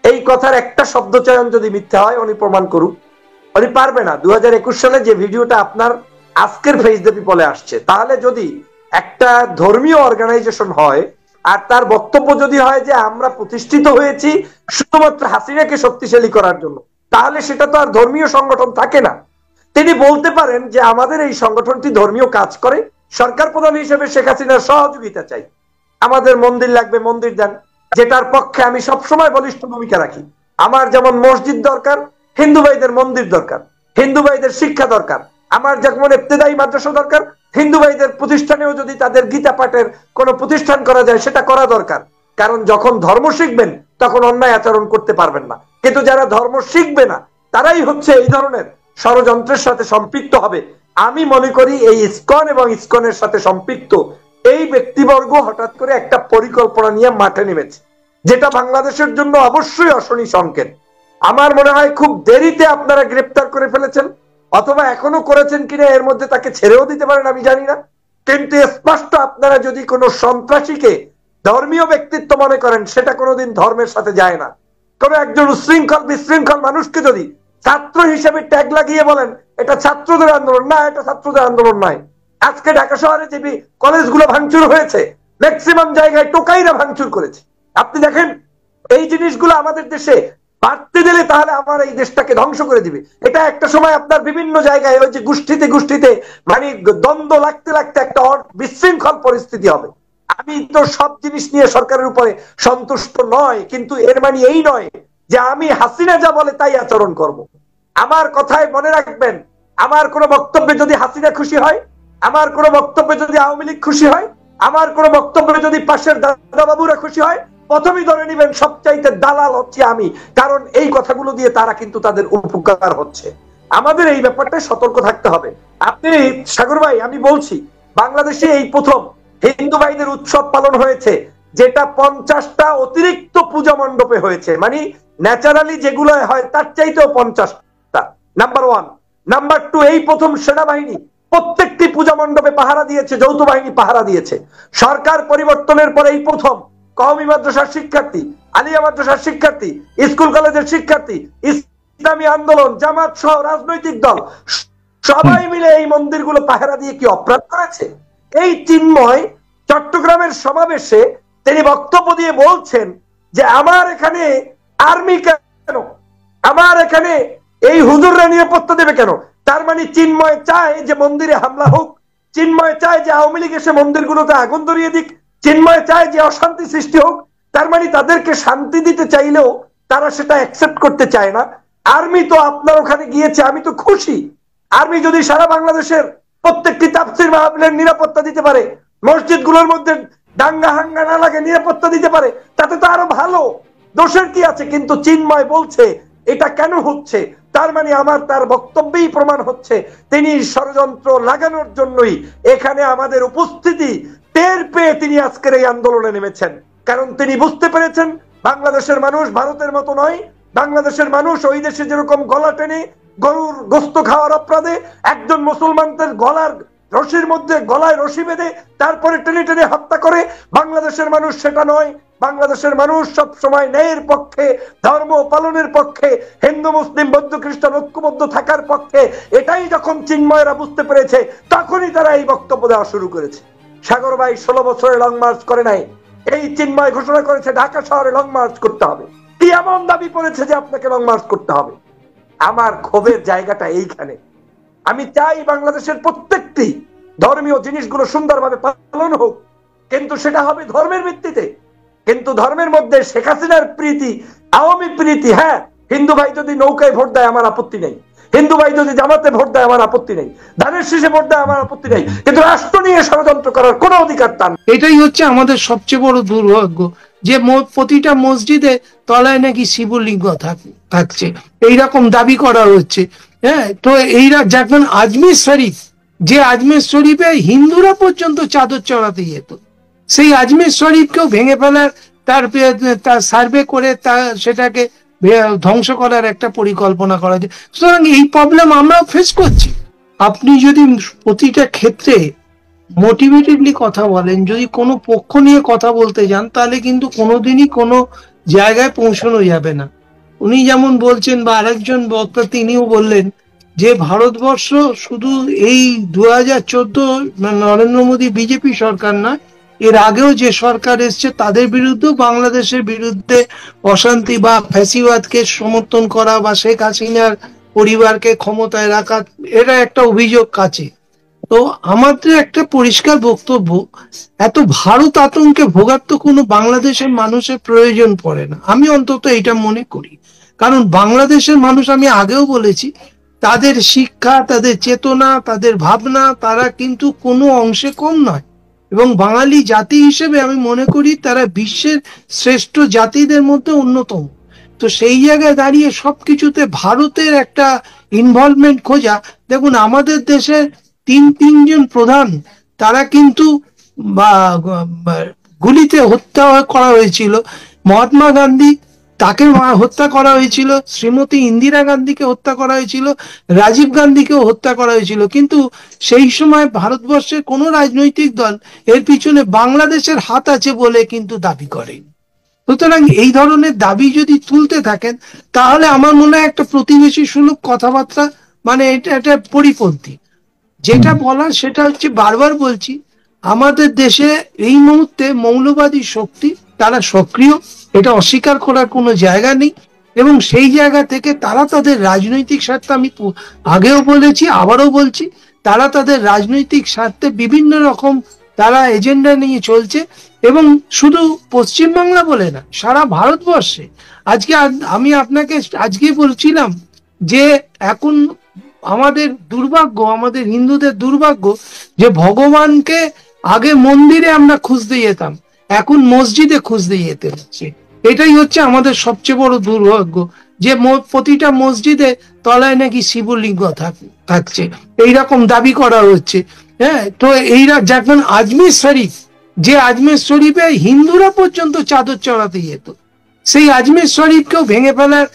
এই কথার একটা শব্দ চয়ন যদি মিথ্যা হয় উনি প্রমাণ করুক, উনি পারবে না। 2021 সালে যে ভিডিওটা আপনার আজকের ফেস দ্য পিপলে আসছে, তাহলে যদি একটা ধর্মীয় অর্গানাইজেশন হয় আর তার বক্তব্য যদি হয় যে আমরা প্রতিষ্ঠিত হয়েছি শুধুমাত্র হাসিনাকে শক্তিশালী করার জন্য, তাহলে সেটা তো আর ধর্মীয় সংগঠন থাকে না। তিনি বলতে পারেন যে আমাদের এই সংগঠনটি ধর্মীয় কাজ করে, সরকার প্রধান হিসেবে শেখ হাসিনার সহযোগিতা চাই, আমাদের মন্দির লাগবে মন্দির দেন, যেটার পক্ষে আমি সবসময় বলিষ্ঠ ভূমিকা রাখি। আমার যেমন মসজিদ দরকার, হিন্দু ভাইদের মন্দির দরকার, হিন্দু ভাইদের শিক্ষা দরকার, আমার যেমন ইবতেদায়ী মাদ্রাসা দরকার, হিন্দু ভাইদের প্রতিষ্ঠানেও যদি তাদের গীতা পাঠের কোনো প্রতিষ্ঠান করা যায় সেটা করা দরকার। কারণ যখন ধর্ম শিখবেন তখন অন্যায় আচরণ করতে পারবেন না, কিন্তু যারা ধর্ম শিখবে না তারাই হচ্ছে এই ধরনের ষড়যন্ত্রের সাথে সম্পৃক্ত হবে। আমি মনে করি এই ইসকন এবং ইসকনের সাথে সম্পৃক্ত এই ব্যক্তিবর্গ হঠাৎ করে একটা পরিকল্পনা নিয়ে মাঠে নেমেছে, যেটা বাংলাদেশের জন্য অবশ্যই অশনি সংকেত। আমার মনে হয় খুব দেরিতে আপনারা গ্রেপ্তার করে ফেলেছেন, অথবা এখনো করেছেন কিনা এর মধ্যে তাকে ছেড়েও দিতে পারেন আমি জানি না, কিন্তু স্পষ্ট আপনারা যদি কোনো সন্ত্রাসীকে ধর্মীয় ব্যক্তিত্ব মনে করেন সেটা কোনোদিন ধর্মের সাথে যায় না। কোনো একজন উশৃঙ্খল বিশৃঙ্খল মানুষকে যদি ছাত্র হিসেবে ট্যাগ লাগিয়ে বলেন এটা ছাত্রদের আন্দোলন, না এটা ছাত্রদের আন্দোলন নয়। আজকে ঢাকা শহরে যে কলেজগুলো ভাঙচুর হয়েছে ম্যাক্সিমাম জায়গায় টোকাইরা ভাঙচুর করেছে। আপনি দেখেন এই জিনিসগুলো আমাদের দেশে বাড়তে দিলে তাহলে আমার এই দেশটাকে ধ্বংস করে দিবে। এটা একটা সময় আপনার বিভিন্ন জায়গায় ওই যে গোষ্ঠীতে গোষ্ঠীতে মানে দ্বন্দ্ব লাগতে লাগতে একটা বিশৃঙ্খল পরিস্থিতি হবে। আমি তো সব জিনিস নিয়ে সরকারের উপরে সন্তুষ্ট নয়, কিন্তু এর মানে এই নয় যে আমি হাসিনা যা বলে তাই আচরণ করব। আমার কথায় মনে রাখবেন, আমার কোনো বক্তব্যে যদি হাসিনা খুশি হয়, আমার কোনো বক্তব্যে যদি আওয়ামী লীগ খুশি হয়, আমার কোনো বক্তব্যে যদি পাশের দাদা বাবুরা খুশি হয়, প্রথমেই ধরে নিবেন সবচাইতে দালাল হচ্ছে আমি, কারণ এই কথাগুলো দিয়ে তারা কিন্তু তাদের উপকার হচ্ছে। আমাদের এই ব্যাপারটা সতর্ক থাকতে হবে। আপনি সাগর ভাই, আমি বলছি বাংলাদেশে এই প্রথম হিন্দু ভাইদের উৎসব পালন হয়েছে, যেটা 50টা অতিরিক্ত পূজা মণ্ডপে হয়েছে, মানে ন্যাচারালি যেগুলো হয় তার চাইতেও 50টা। নাম্বার 1। নাম্বার 2, এই প্রথম সেনাবাহিনী প্রত্যেকটি পূজা মণ্ডপে পাহারা দিয়েছে, যৌথ বাহিনী পাহারা দিয়েছে। সরকার পরিবর্তনের পরে এই প্রথম কওমি মাদ্রাসার শিক্ষার্থী, আলিয়া মাদ্রাসার শিক্ষার্থী, স্কুল কলেজের শিক্ষার্থী, ইসলামী আন্দোলন, জামাত সহ রাজনৈতিক দল সবাই মিলে এই মন্দিরগুলো পাহারা দিয়ে কি অপরাধ করেছে? এই চিন্ময় চট্টগ্রামের সমাবেশে তিনি বক্তব্য দিয়ে বলছেন যে আমার এখানে আর্মি কেন, আমার এখানে এই হুজুররা নিরাপত্তা দেবে কেন? তার মানে চিন্ময় চায় যে মন্দিরে হামলা হোক, চিন্ময় চায় যে আওয়ামী লীগ এসে মন্দিরগুলোতে আগুন ধরিয়ে দিক, চিন্ময় চায় যে অশান্তি সৃষ্টি হোক। তার মানে তাদেরকে শান্তি দিতে চাইলেও তারা সেটা অ্যাকসেপ্ট করতে চায় না। আর্মি তো আপনার ওখানে গিয়েছে, আমি তো খুশি। আর্মি যদি সারা বাংলাদেশের প্রত্যেকটি তাফসীর মাহফিলের নিরাপত্তা দিতে পারে, মসজিদগুলোর মধ্যে দাঙ্গা হাঙ্গা না লাগে নিরাপত্তা দিতে পারে, তাতে তো আরো ভালো, দোষের কি আছে? কিন্তু চিন্ময় বলছে এটা কেন হচ্ছে, তার মানে আমার তার বক্তব্যেই প্রমাণ হচ্ছে তিনি ষড়যন্ত্র লাগানোর জন্যই এখানে আমাদের উপস্থিতি টের পেয়ে তিনি আজকের এই আন্দোলনে নেমেছেন। কারণ তিনি বুঝতে পেরেছেন বাংলাদেশের মানুষ ভারতের মতো নয়। বাংলাদেশের মানুষ ওই দেশে যেরকম গলা টেনে গরুর গোস্ত খাওয়ার অপরাধে একজন মুসলমানদের গলার রশির মধ্যে গলায় রশি বেঁধে তারপরে টেনে টেনে হত্যা করে, বাংলাদেশের মানুষ সেটা নয়। বাংলাদেশের মানুষ সব সময় ন্যায়ের পক্ষে, ধর্ম পালনের পক্ষে, হিন্দু মুসলিম বৌদ্ধ খ্রিস্টান ঐক্যবদ্ধ থাকার পক্ষে। এটাই যখন চিন্ময়রা বুঝতে পেরেছে তখনই তারা এই বক্তব্য দেওয়া শুরু করেছে। সাগর ভাই 16 বছরে লং মার্চ করে নাই, এই চিন্ময় ঘোষণা করেছে ঢাকা শহরে লং মার্চ করতে হবে। কি এমন দাবি করেছে যে আপনাকে লং মার্চ করতে হবে? আমার ক্ষোভের জায়গাটা এইখানে। আমি চাই বাংলাদেশের প্রত্যেকটি ধর্মীয় জিনিসগুলো সুন্দরভাবে পালন হোক, কিন্তু সেটা হবে ধর্মের ভিত্তিতে। কিন্তু ধর্মের মধ্যে শেখ হাসিনার প্রীতি, আওয়ামী প্রীতি, হ্যাঁ, হিন্দু ভাই যদি নৌকায় ভোট দেয় আমার আপত্তি নেই, হিন্দু ভাই যদি জামাতে ভোট দেয় আমার আপত্তি নেই, ধানের শীষে ভোট দেয় আমার আপত্তি নেই, কিন্তু রাষ্ট্র নিয়ে ষড়যন্ত্র করার কোনো অধিকার তার নেই। এটাই হচ্ছে আমাদের সবচেয়ে বড় দুর্ভাগ্য, যে প্রতিটা মসজিদে তলায় নাকি শিবলিঙ্গ থাকছে, এইরকম দাবি করা হচ্ছে। হ্যাঁ, তো এইরা যখন আজমির শরীফ, যে আজমির শরীফে হিন্দুরা পর্যন্ত চাদর চড়াতে যেত, সেই আজমির শরীফকেও ভেঙে ফেলার, তার সার্ভে করে সেটাকে ধ্বংস করার একটা পরিকল্পনা করা যায়। সুতরাং এই প্রবলেম আমরাও ফেস করছি। আপনি যদি প্রতিটা ক্ষেত্রে মোটিভেটেডলি কথা বলেন, যদি কোনো পক্ষ নিয়ে কথা বলতে যান, তাহলে কিন্তু কোনোদিনই কোনো জায়গায় পৌঁছানো যাবে না। উনি যেমন বলছেন, বা আরেকজন বক্তা তিনিও বললেন যে ভারতবর্ষ শুধু এই 2014 নরেন্দ্র মোদী বিজেপি সরকার নয়, এর আগেও যে সরকার এসছে তাদের বিরুদ্ধেও বাংলাদেশের বিরুদ্ধে অশান্তি বা ফ্যাসিবাদকে সমর্থন করা বা শেখ হাসিনার পরিবারকে ক্ষমতায় রাখা, এটা একটা অভিযোগ কাছে। তো আমাদের একটা পরিষ্কার বক্তব্য, এত ভারত আতঙ্কে ভোগার তো কোনো বাংলাদেশের মানুষের প্রয়োজন পড়ে না, আমি অন্তত এটা মনে করি। কারণ বাংলাদেশের মানুষ, আমি আগেও বলেছি, তাদের শিক্ষা, তাদের চেতনা, তাদের ভাবনা, তারা কিন্তু কোনো অংশে কম নয়। এবং বাঙালি জাতি হিসেবে আমি মনে করি তারা বিশ্বের শ্রেষ্ঠ জাতিদের মধ্যে অন্যতম। তো সেই জায়গায় দাঁড়িয়ে সবকিছুতে ভারতের একটা ইনভলভমেন্ট খোঁজা, দেখুন আমাদের দেশের তিনজন প্রধান, তারা কিন্তু গুলিতে হত্যা করা হয়েছিল। মহাত্মা গান্ধী, তাকে হত্যা করা হয়েছিল, শ্রীমতী ইন্দিরা গান্ধীকে হত্যা করা হয়েছিল, রাজীব গান্ধীকেও হত্যা করা হয়েছিল। কিন্তু সেই সময় ভারতবর্ষের কোনো রাজনৈতিক দল এর পিছনে বাংলাদেশের হাত আছে বলে কিন্তু দাবি করেনি। সুতরাং এই ধরনের দাবি যদি তুলতে থাকেন, তাহলে আমার মনে হয় একটা প্রতিবেশী সুলভ কথাবার্তা, মানে এটা পরিপন্থী। যেটা বলার সেটা হচ্ছে, বারবার বলছি, আমাদের দেশে এই মুহূর্তে মৌলবাদী শক্তি তারা সক্রিয়, এটা অস্বীকার করার কোনো জায়গা নেই। এবং সেই জায়গা থেকে তারা তাদের রাজনৈতিক স্বার্থে, আমি আগেও বলেছি আবারও বলছি, তারা তাদের রাজনৈতিক স্বার্থে বিভিন্ন রকম তারা এজেন্ডা নিয়ে চলছে। এবং শুধু পশ্চিমবাংলা বলে না, সারা ভারতবর্ষে। আজকে আমি আপনাকে আজকে বলছিলাম যে এখন আমাদের দুর্ভাগ্য, আমাদের হিন্দুদের দুর্ভাগ্য, যে ভগবানকে আগে মন্দিরে আমরা খুঁজতে যেতাম, এখন মসজিদে খুঁজতে যেতে হচ্ছে। এটাই হচ্ছে আমাদের সবচেয়ে বড় দুর্ভাগ্য, যে প্রতিটা মসজিদে তলায় নাকি শিবলিঙ্গ থাকছে, এইরকম দাবি করা হচ্ছে। হ্যাঁ, তো এইরা যখন আজমির শরীফ, যে আজমির শরীফে হিন্দুরা পর্যন্ত চাদর চড়াতে যেত, সেই আজমির শরীফকেও ভেঙে ফেলার,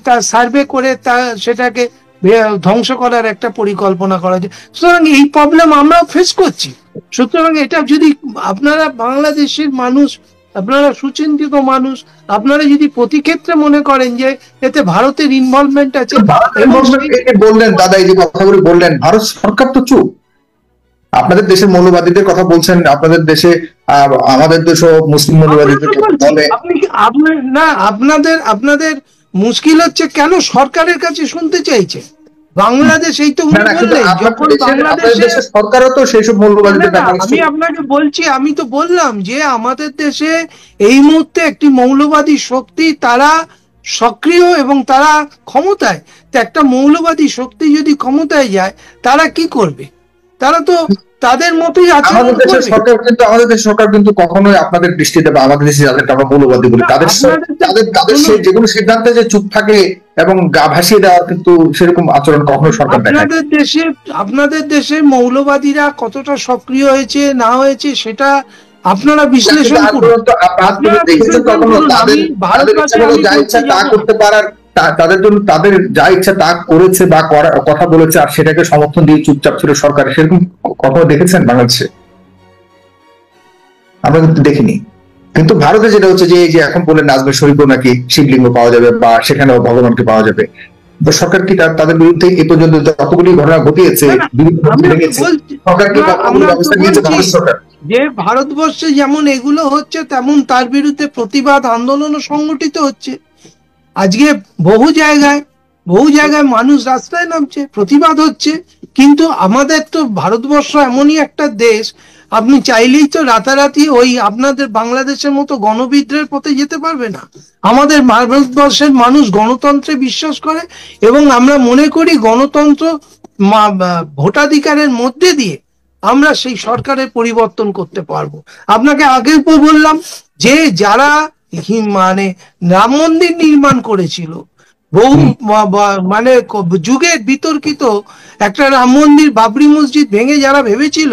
তার সার্ভে করে সেটাকে ধ্বংস করার একটা পরিকল্পনা করা যায়। সুতরাং এই প্রবলেম আমরাও ফেস করছি। সুতরাং এটা যদি আপনারা বাংলাদেশের মানুষ, আপনারা সুচিন্তিত মানুষ, আপনারা যদি প্রতি ক্ষেত্রে মনে করেন যে এতে ভারতের ইনভলভমেন্ট আছে, বললেন দাদা, এই যে কথাগুলো বললেন, ভারত সরকার তো চুপ। আপনাদের দেশের মৌলবাদীদের কথা বলছেন, আপনাদের দেশে, আমাদের দেশও মুসলিম মৌলবাদীদের বলে। না, আপনাদের মুশকিল হচ্ছে কেন সরকারের কাছে শুনতে চাইছে বাংলাদেশ। এই তো যখন বাংলাদেশের সরকারও তো সেই সব মৌলবাদীদের, আমি আপনাকে বলছি, আমি তো বললাম যে আমাদের দেশে এই মুহূর্তে একটি মৌলবাদী শক্তি, তারা সক্রিয় এবং তারা ক্ষমতায়। তো একটা মৌলবাদী শক্তি যদি ক্ষমতায় যায়, তারা কি করবে? তারা তো তাদের মতোই আছে। আমাদের দেশের সরকার কিন্তু কখনোই আপনাদের দৃষ্টিতে বা আমাদের দেশে যাদেরকে আমরা মৌলবাদী বলি, তাদের সেই যেগুলো সিদ্ধান্তে যে চুপ থাকে এবং গা ভাসিয়ে দেওয়ার, কিন্তু সেরকম আচরণ কখনো সরকার দেখায় না। আপনাদের দেশে মৌলবাদীরা কতটা সক্রিয় হয়েছে না হয়েছে সেটা আপনারা বিশ্লেষণ করুন। তাদের জন্য তাদের যা ইচ্ছা তা করেছে বা কথা বলেছে, আর সেটাকে সমর্থন দিয়ে চুপচাপ ছিল সরকার, সেরকম কখনো দেখেছেন বাংলাদেশে? আমরা কিন্তু দেখিনি। কিন্তু ভারতে যেটা হচ্ছে যে এই যে এখন বললেন আজমের শরীফও নাকি শিবলিঙ্গ পাওয়া যাবে বা সেখানেও ভগবানকে পাওয়া যাবে, তো সরকার কি তাদের বিরুদ্ধে এ পর্যন্ত যতগুলি ঘটনা ঘটিয়েছে সরকার কি কতগুলো ব্যবস্থা নিয়েছে বাংলাদেশ সরকার? যে ভারতবর্ষে যেমন এগুলো হচ্ছে তেমন তার বিরুদ্ধে প্রতিবাদ আন্দোলনও সংগঠিত হচ্ছে। আজকে বহু জায়গায় মানুষ রাস্তায় নামছে, প্রতিবাদ হচ্ছে। কিন্তু আমাদের তো ভারতবর্ষ এমনই একটা দেশ, আপনি চাইলেই তো রাতারাতি ওই আপনাদের বাংলাদেশের মতো গণবিদ্রোহের পথে যেতে পারবে না। আমাদের ভারতবর্ষের মানুষ গণতন্ত্রে বিশ্বাস করে এবং আমরা মনে করি গণতন্ত্র ভোটাধিকারের মধ্যে দিয়ে আমরা সেই সরকারের পরিবর্তন করতে পারবো। আপনাকে আগে বললাম যে যারা মানে রাম মন্দির নির্মাণ করেছিল, বহু মানে যুগের বিতর্কিত একটা রাম মন্দির, বাবরি মসজিদ ভেঙে যারা ভেবেছিল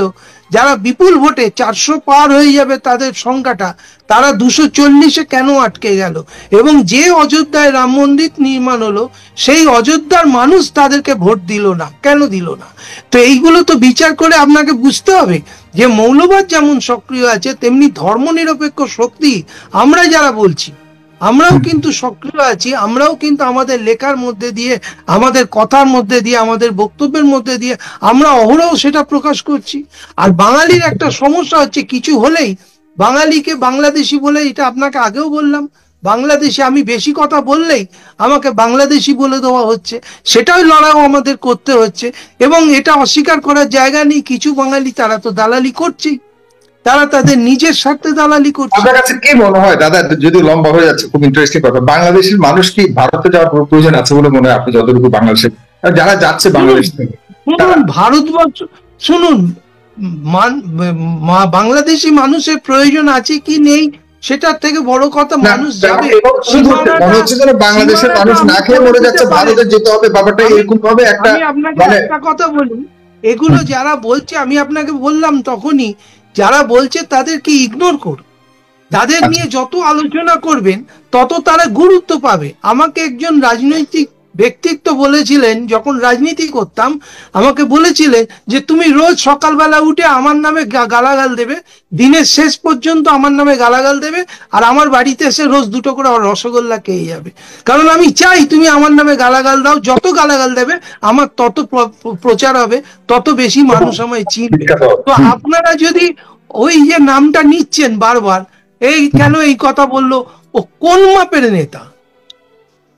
যারা বিপুল ভোটে 400 পার হয়ে যাবে তাদের সংখ্যাটা, তারা 240-এ কেন আটকে গেল? এবং যে অযোধ্যায় রাম মন্দির নির্মাণ হলো সেই অযোধ্যার মানুষ তাদেরকে ভোট দিল না, কেন দিল না? তো এইগুলো তো বিচার করে আপনাকে বুঝতে হবে যে মৌলবাদ যেমন সক্রিয় আছে তেমনি ধর্মনিরপেক্ষ শক্তি আমরা যারা বলছি আমরাও কিন্তু সক্রিয় আছি। আমরাও কিন্তু আমাদের লেখার মধ্যে দিয়ে, আমাদের কথার মধ্যে দিয়ে, আমাদের বক্তব্যের মধ্যে দিয়ে আমরা অহরহ সেটা প্রকাশ করছি। আর বাঙালির একটা সমস্যা হচ্ছে, কিছু হলেই বাঙালিকে বাংলাদেশি বলে, এটা আপনাকে আগেও বললাম, বাংলাদেশি আমি বেশি কথা বললেই আমাকে বাংলাদেশি বলে দেওয়া হচ্ছে, সেটাই লড়াইও আমাদের করতে হচ্ছে। এবং এটা অস্বীকার করার জায়গা নেই, কিছু বাঙালি তারা তো দালালি করছেই, তারা তাদের নিজের স্বার্থে দালালি করছে। আপনার কাছে কি মনে হয় দাদা, যদি লম্বা হয়ে যাচ্ছে, খুব ইন্টারেস্টিং কথা, বাংলাদেশের মানুষ কি ভারতে যাওয়ার প্রয়োজন আছে বলে মনে হয় আপনি যতটুকু বাংলাদেশে যারা যাচ্ছে বাংলাদেশ থেকে? শুনুন, ভারতবর্ষ শুনুন, বাংলাদেশি মানুষের প্রয়োজন আছে কি নেই সেটার থেকে বড় কথা মানুষ যাবে। বাংলাদেশের মানুষ না খেয়ে মরে যাচ্ছে, ভারতে যেতে হবে, ব্যাপারটা এরকম ভাবে একটা। আমি আপনাকে একটা কথা বলি, এগুলো যারা বলছে, আমি আপনাকে বললাম তখনই, যারা বলছে তাদেরকে ইগনোর করুন, তাদের নিয়ে যত আলোচনা করবেন তত তারা গুরুত্ব পাবে। আমাকে একজন রাজনৈতিক ব্যক্তিত্ব বলেছিলেন, যখন রাজনীতি করতাম আমাকে বলেছিলেন যে তুমি রোজ সকালবেলা উঠে আমার নামে গালাগাল দেবে, দিনের শেষ পর্যন্ত আমার নামে গালাগাল দেবে, আর আমার বাড়িতে এসে রোজ 2টো করে রসগোল্লা খেয়ে যাবে। কারণ আমি চাই তুমি আমার নামে গালাগাল দাও, যত গালাগাল দেবে আমার তত প্রচার হবে, তত বেশি মানুষ আমায় চিনবে। তো আপনারা যদি ওই যে নামটা নিচ্ছেন বারবার, এই কেন এই কথা বললো, ও কোন মাপের নেতা,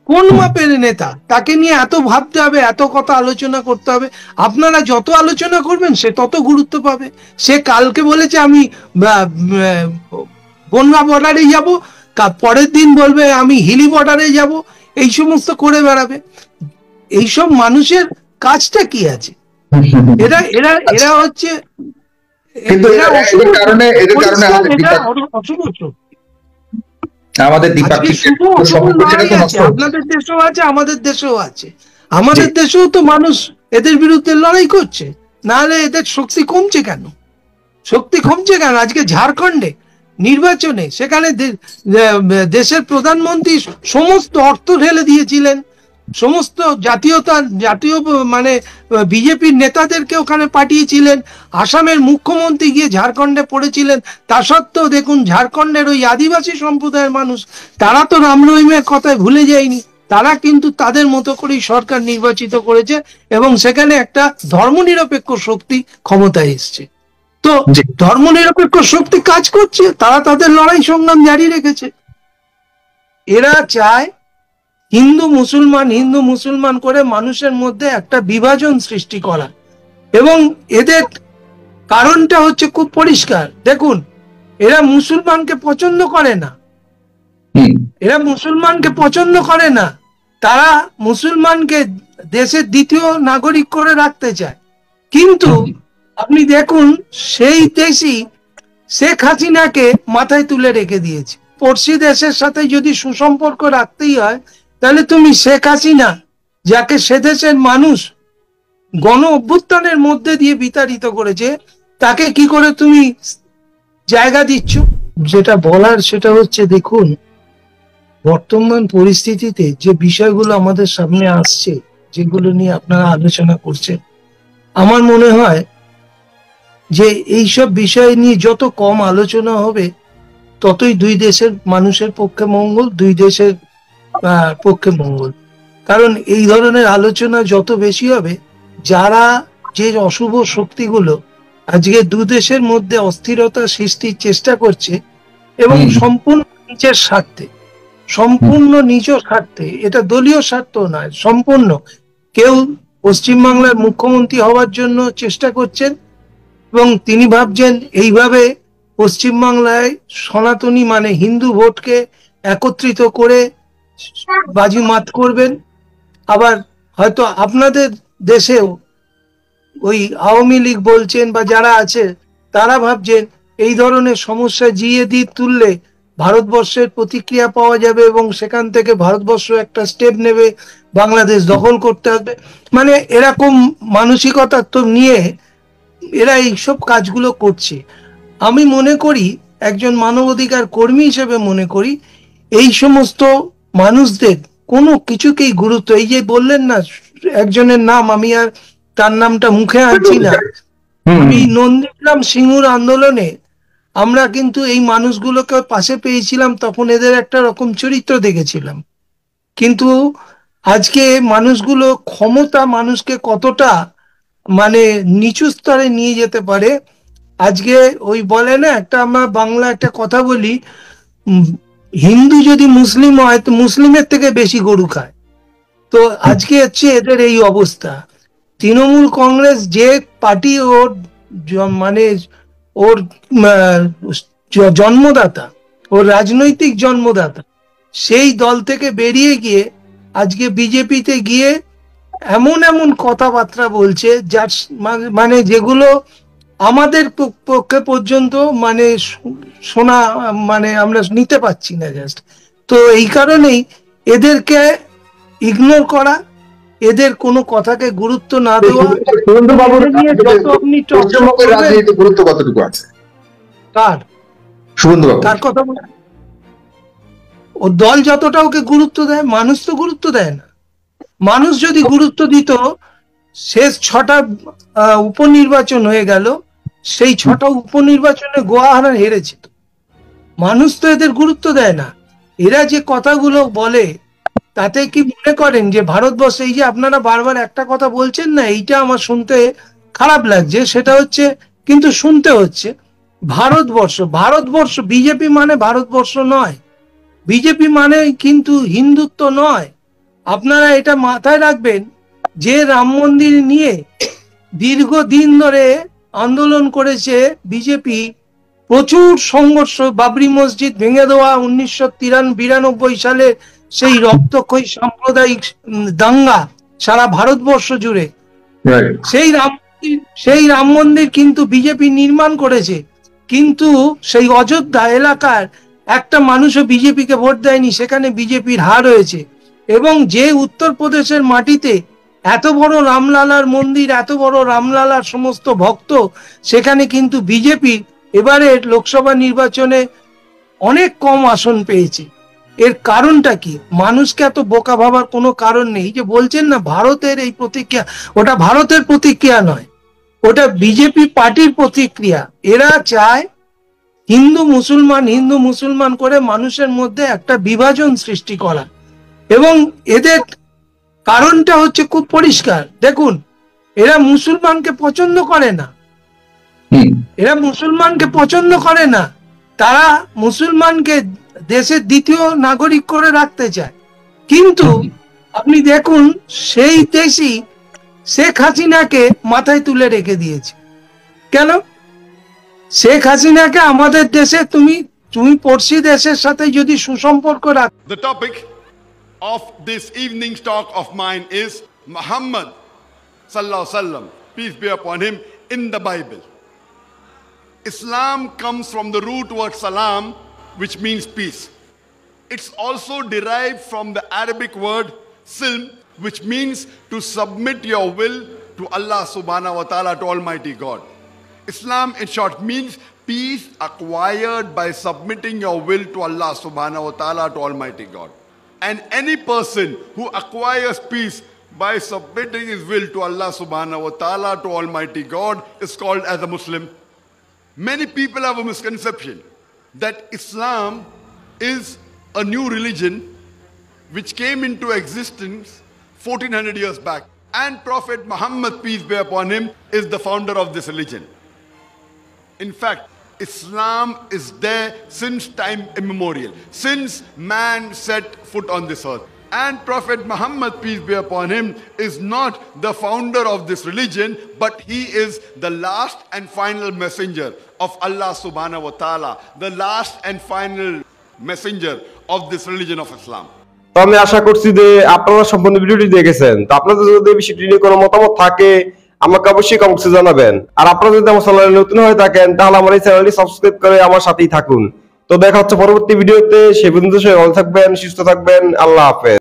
কোন মাপের নেতা, তাকে নিয়ে এত ভাবতে হবে, এত কথা আলোচনা করতে হবে। আপনারা যত আলোচনা করবেন সে তত গুরুত্ব পাবে। সে কালকে বলেছে আমি বনগা বর্ডারে যাব, পরের দিন বলবে আমি হিলি বর্ডারে যাব, এই সমস্ত করে বেড়াবে। এইসব মানুষের কাজটা কি আছে? এরা হচ্ছে আমাদের দ্বিপাক্ষিক আপনাদের দেশেও আছে, আমাদের দেশেও আছে, আমাদের দেশেও তো মানুষ এদের বিরুদ্ধে লড়াই করছে, নাহলে এদের শক্তি কমছে কেন? শক্তি কমছে কেন? আজকে ঝাড়খণ্ডে নির্বাচনে সেখানে দেশের প্রধানমন্ত্রী সমস্ত অর্থ ঢেলে দিয়েছিলেন, সমস্ত জাতীয় মানে বিজেপির নেতাদেরকে ওখানে পাঠিয়েছিলেন, আসামের মুখ্যমন্ত্রী গিয়ে ঝাড়খণ্ডে পড়েছিলেন। তা সত্ত্বেও দেখুন ঝাড়খণ্ডের ওই আদিবাসী সম্প্রদায়ের মানুষ, তারা তো রাম রহিমের কথায় ভুলে যায়নি, তারা কিন্তু তাদের মতো করেই সরকার নির্বাচিত করেছে এবং সেখানে একটা ধর্মনিরপেক্ষ শক্তি ক্ষমতায় এসছে। তো ধর্মনিরপেক্ষ শক্তি কাজ করছে, তারা তাদের লড়াই সংগ্রাম জারি রেখেছে। এরা চায় হিন্দু মুসলমান করে মানুষের মধ্যে একটা বিভাজন সৃষ্টি করা, এবং এদের কারণটা হচ্ছে খুব পরিষ্কার। দেখুন, এরা মুসলমানকে পছন্দ করে না, তারা মুসলমানকে দেশের দ্বিতীয় নাগরিক করে রাখতে চায়। কিন্তু আপনি দেখুন, সেই দেশই শেখ হাসিনাকে মাথায় তুলে রেখে দিয়েছে। পড়শি দেশের সাথে যদি সুসম্পর্ক রাখতেই হয়, তাহলে তুমি শেখ হাসিনা, যাকে সে দেশের মানুষ গণ অভ্যুত্থানের মধ্যে দিয়ে বিতাড়িত করেছে, তাকে কি করে তুমি জায়গা দিচ্ছ? যেটা বলার সেটা হচ্ছে, দেখুন বর্তমান পরিস্থিতিতে যে বিষয়গুলো আমাদের সামনে আসছে, যেগুলো নিয়ে আপনারা আলোচনা করছেন, আমার মনে হয় যে এইসব বিষয় নিয়ে যত কম আলোচনা হবে ততই দুই দেশের মানুষের পক্ষে মঙ্গল, দুই দেশের পক্ষে মঙ্গল। কারণ এই ধরনের আলোচনা যত বেশি হবে, যারা যে অশুভ শক্তিগুলো আজকে দু দেশের মধ্যে অস্থিরতা সৃষ্টির চেষ্টা করছে এবং সম্পূর্ণ নিজের স্বার্থে, সম্পূর্ণ নিজ স্বার্থে, এটা দলীয় স্বার্থ নয়, সম্পূর্ণ কেউ পশ্চিমবাংলার মুখ্যমন্ত্রী হওয়ার জন্য চেষ্টা করছেন এবং তিনি ভাবছেন এইভাবে পশ্চিমবাংলায় সনাতনী মানে হিন্দু ভোটকে একত্রিত করে বাজিমাত করবেন। আবার হয়তো আপনাদের দেশেও ওই আওয়ামী লীগ বলছেন বা যারা আছে তারা ভাবছেন এই ধরনের সমস্যা জিয়ে দিয়ে তুললে ভারতবর্ষের প্রতিক্রিয়া পাওয়া যাবে এবং সেখান থেকে ভারতবর্ষ একটা স্টেপ নেবে, বাংলাদেশ দখল করতে হবে। মানে এরকম মানসিকতা তো নিয়ে এরা এইসব কাজগুলো করছে। আমি মনে করি, একজন মানবাধিকার কর্মী হিসেবে মনে করি, এই সমস্ত মানুষদের কোনো কিছুকেই গুরুত্ব, এই যে বললেন না একজনের নাম, আমি আর তার নামটা মুখে আনছি না, আমি নন্দীগ্রাম সিঙ্গুর আন্দোলনে আমরা কিন্তু এই মানুষগুলোকে পাশে পেয়েছিলাম, তখন এদের একটা রকম চরিত্র দেখেছিলাম। কিন্তু আজকে মানুষগুলো ক্ষমতা মানুষকে কতটা মানে নিচু স্তরে নিয়ে যেতে পারে। আজকে ওই বলে না, একটা আমরা বাংলা একটা কথা বলি, হিন্দু যদি মুসলিম হয় তো মুসলিমের থেকে বেশি গরু খায়। তো আজকে হচ্ছে এদের এই অবস্থা। তৃণমূল কংগ্রেস যে পার্টি ওর মানে ওর জন্মদাতা, ওর রাজনৈতিক জন্মদাতা, সেই দল থেকে বেরিয়ে গিয়ে আজকে বিজেপিতে গিয়ে এমন এমন কথাবার্তা বলছে যার মানে যেগুলো আমাদের পক্ষে পর্যন্ত মানে শোনা মানে আমরা নিতে পারছি না জাস্ট। তো এই কারণেই এদেরকে ইগনোর করা, এদের কোনো কথাকে গুরুত্ব না দেওয়া। গুরুত্ব কতটুকু আছে কার কথা বলে? ও দল যতটা ওকে গুরুত্ব দেয়, মানুষ তো গুরুত্ব দেয় না। মানুষ যদি গুরুত্ব দিত, শেষ 6টা উপনির্বাচন হয়ে গেল, সেই 6টা উপনির্বাচনে গোয়াহারা হেরেছে। মানুষ তো এদের গুরুত্ব দেয় না। এরা যে কথাগুলো বলে তাতে কি মনে করেন যে ভারতবর্ষে, এই যে আপনারা বারবার একটা কথা বলছেন না, এইটা আমার শুনতে খারাপ লাগছে, সেটা হচ্ছে কিন্তু শুনতে হচ্ছে, ভারতবর্ষ বিজেপি মানে ভারতবর্ষ নয়, বিজেপি মানে কিন্তু হিন্দুত্ব নয়। আপনারা এটা মাথায় রাখবেন যে রাম মন্দির নিয়ে দীর্ঘদিন ধরে আন্দোলন করেছে বিজেপি, প্রচুর সংঘর্ষ, বাবরি মসজিদ ভেঙে দেওয়া 1992 সালে সেই রক্তক্ষয়ী সাম্প্রদায়িক দাঙ্গা সারা ভারতবর্ষ জুড়ে, সেই রাম মন্দির কিন্তু বিজেপি নির্মাণ করেছে। কিন্তু সেই অযোধ্যা এলাকার একটা মানুষও বিজেপিকে ভোট দেয়নি, সেখানে বিজেপির হার হয়েছে। এবং যে উত্তরপ্রদেশের মাটিতে এত বড় রামলালার মন্দির, এত বড় রামলালার সমস্ত ভক্ত, সেখানে কিন্তু বিজেপি এবারে লোকসভা নির্বাচনে অনেক কম আসন পেয়েছে। এর কারণটা কি? মানুষকে এত বোকা ভাবার কোনো কারণ নেই। যে বলছেন না ভারতের এই প্রতিক্রিয়া, ওটা ভারতের প্রতিক্রিয়া নয়, ওটা বিজেপি পার্টির প্রতিক্রিয়া। এরা চায় হিন্দু মুসলমান করে মানুষের মধ্যে একটা বিভাজন সৃষ্টি করা। এবং এদের কারণটা হচ্ছে খুব পরিষ্কার। দেখুন, এরা মুসলমানকে পছন্দ করে না, তারা মুসলমানকে দেশের দ্বিতীয় নাগরিক করে রাখতে চায়। কিন্তু আপনি দেখুন, সেই দেশই শেখ হাসিনাকে মাথায় তুলে রেখে দিয়েছে। কেন? শেখ হাসিনাকে আমাদের দেশে তুমি পড়শি দেশের সাথে যদি সুসম্পর্ক রাখ। The topic of this evening's talk of mine is Muhammad sallallahu alaihi wasallam, peace be upon him, in the Bible. Islam comes from the root word salam, which means peace. It's also derived from the Arabic word silm, which means to submit your will to Allah subhanahu wa ta'ala, to Almighty God. Islam, in short, means peace acquired by submitting your will to Allah subhanahu wa ta'ala, to Almighty God. And any person who acquires peace by submitting his will to Allah subhanahu wa ta'ala, to Almighty God, is called as a Muslim. Many people have a misconception that Islam is a new religion which came into existence 1400 years back, and Prophet Muhammad, peace be upon him, is the founder of this religion. In fact, Islam is there since time immemorial, since man set foot on this earth. And Prophet Muhammad, peace be upon him, is not the founder of this religion, but he is the last and final messenger of Allah subhanahu wa ta'ala, the last and final messenger of this religion of Islam. তো আমি আশা করছি যে আপনারা সম্পূর্ণ ভিডিওটি দেখেছেন। তো আপনাদের যদি এই বিষয়টি নিয়ে কোনো মতামত থাকে আমাকে অবশ্যই কমেন্টসে জানাবেন। আর আপনারা যদি আমার চ্যানেলে নতুন হয়ে থাকেন তাহলে আমার এই চ্যানেলটি সাবস্ক্রাইব করে আমার সাথেই থাকুন। তো দেখা হচ্ছে পরবর্তী ভিডিওতে। সেই পর্যন্ত সবাই ভালো থাকবেন, সুস্থ থাকবেন। আল্লাহ হাফেজ।